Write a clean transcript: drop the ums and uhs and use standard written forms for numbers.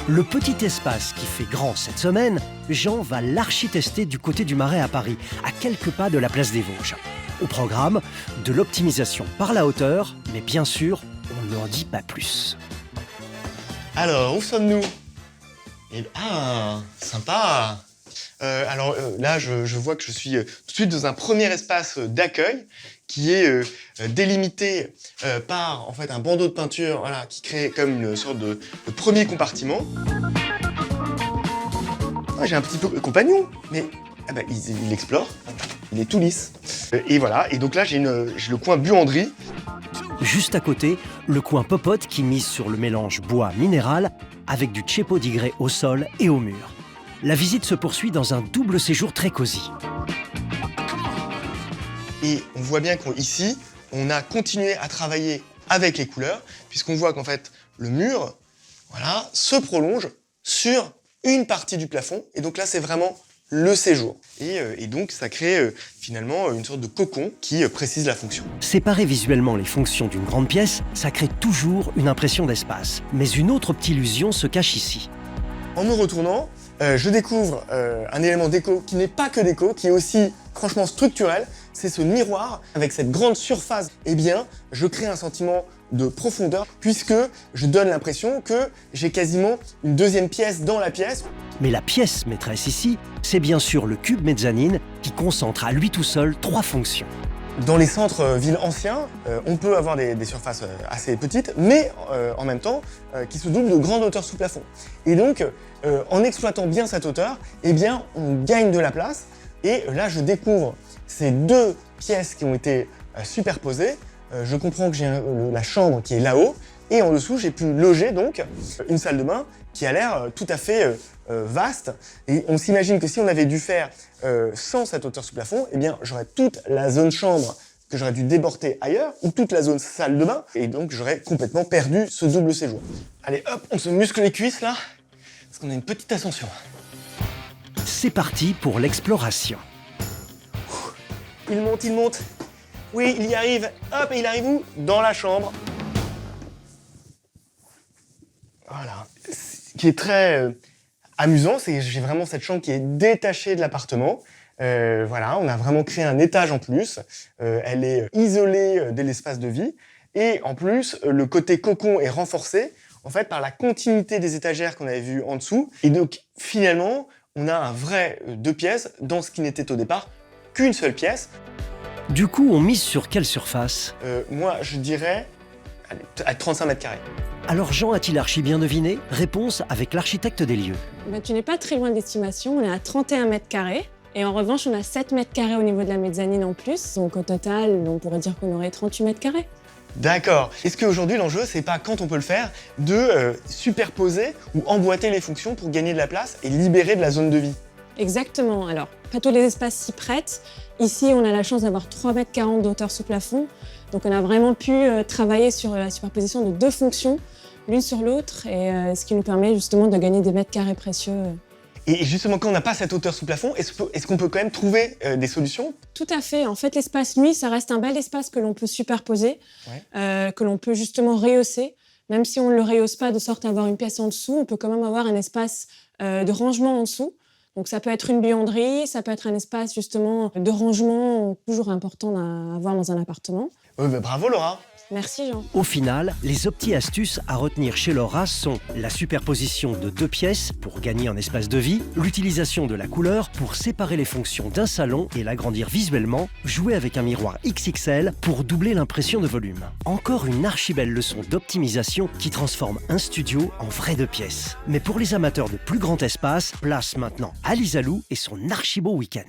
Le petit espace qui fait grand cette semaine, Jean va l'archi-tester du côté du Marais à Paris, à quelques pas de la place des Vosges. Au programme, de l'optimisation par la hauteur, mais bien sûr, on n'en dit pas plus. Alors, où sommes-nous? Sympa. Là, je vois que je suis tout de suite dans un premier espace d'accueil qui est délimité par en fait un bandeau de peinture, voilà, qui crée comme une sorte de premier compartiment. Ah, j'ai un petit peu compagnon, mais il explore, il est tout lisse. Et voilà, et donc là j'ai le coin buanderie. Juste à côté, le coin popote qui mise sur le mélange bois-minéral avec du Cepo di grès au sol et au mur. La visite se poursuit dans un double séjour très cosy. Et on voit bien qu'ici, on a continué à travailler avec les couleurs, puisqu'on voit qu'en fait, le mur, voilà, se prolonge sur une partie du plafond. Et donc là, c'est vraiment le séjour. Et donc, ça crée finalement une sorte de cocon qui précise la fonction. Séparer visuellement les fonctions d'une grande pièce, ça crée toujours une impression d'espace. Mais une autre petite illusion se cache ici. En me retournant, je découvre un élément déco qui n'est pas que déco, qui est aussi franchement structurel. C'est ce miroir avec cette grande surface. Eh bien, je crée un sentiment de profondeur puisque je donne l'impression que j'ai quasiment une deuxième pièce dans la pièce. Mais la pièce maîtresse ici, c'est bien sûr le cube mezzanine qui concentre à lui tout seul 3 fonctions. Dans les centres-villes anciens, on peut avoir des surfaces assez petites, mais en même temps qui se doublent de grandes hauteurs sous plafond. Et donc, en exploitant bien cette hauteur, eh bien, on gagne de la place. Et là, je découvre ces 2 pièces qui ont été superposées. Je comprends que j'ai la chambre qui est là-haut, et en dessous, j'ai pu loger donc une salle de bain qui a l'air tout à fait vaste. Et on s'imagine que si on avait dû faire sans cette hauteur sous plafond, eh bien, j'aurais toute la zone chambre que j'aurais dû déborder ailleurs, ou toute la zone salle de bain, et donc j'aurais complètement perdu ce double séjour. Allez, hop, on se muscle les cuisses là, parce qu'on a une petite ascension. C'est parti pour l'exploration. Il monte. Oui, il y arrive. Hop, et il arrive où? Dans la chambre. Voilà. Ce qui est très amusant, c'est que j'ai vraiment cette chambre qui est détachée de l'appartement. Voilà, on a vraiment créé un étage en plus. Elle est isolée de l'espace de vie. Et en plus, le côté cocon est renforcé, en fait, par la continuité des étagères qu'on avait vues en dessous. Et donc, finalement, on a un vrai 2 pièces dans ce qui n'était au départ qu'une seule pièce. Du coup, on mise sur quelle surface? Moi, je dirais à 35 mètres carrés. Alors Jean a-t-il archi bien deviné? Réponse avec l'architecte des lieux. Tu n'es pas très loin de l'estimation, on est à 31 mètres carrés. Et en revanche, on a 7 mètres carrés au niveau de la mezzanine en plus. Donc au total, on pourrait dire qu'on aurait 38 mètres carrés. D'accord. Est-ce qu'aujourd'hui, l'enjeu, c'est pas quand on peut le faire, de superposer ou emboîter les fonctions pour gagner de la place et libérer de la zone de vie? Exactement. Alors, pas tous les espaces s'y prêtent. Ici, on a la chance d'avoir 3,40 mètres d'hauteur sous plafond. Donc on a vraiment pu travailler sur la superposition de 2 fonctions, l'une sur l'autre, et ce qui nous permet justement de gagner des mètres carrés précieux. Et justement, quand on n'a pas cette hauteur sous plafond, est-ce qu'on peut quand même trouver des solutions? Tout à fait. En fait, l'espace nuit, ça reste un bel espace que l'on peut superposer, que l'on peut justement rehausser. Même si on ne le rehausse pas de sorte à avoir une pièce en dessous, on peut quand même avoir un espace de rangement en dessous. Donc ça peut être une buanderie, ça peut être un espace justement de rangement, toujours important à avoir dans un appartement. Bravo Laura. Merci Jean. Au final, les opti-astuces à retenir chez Laura sont la superposition de 2 pièces pour gagner en espace de vie, l'utilisation de la couleur pour séparer les fonctions d'un salon et l'agrandir visuellement, jouer avec un miroir XXL pour doubler l'impression de volume. Encore une archi-belle leçon d'optimisation qui transforme un studio en vrai 2 pièces. Mais pour les amateurs de plus grand espace, place maintenant à Lisa Lou et son archi-beau week-end.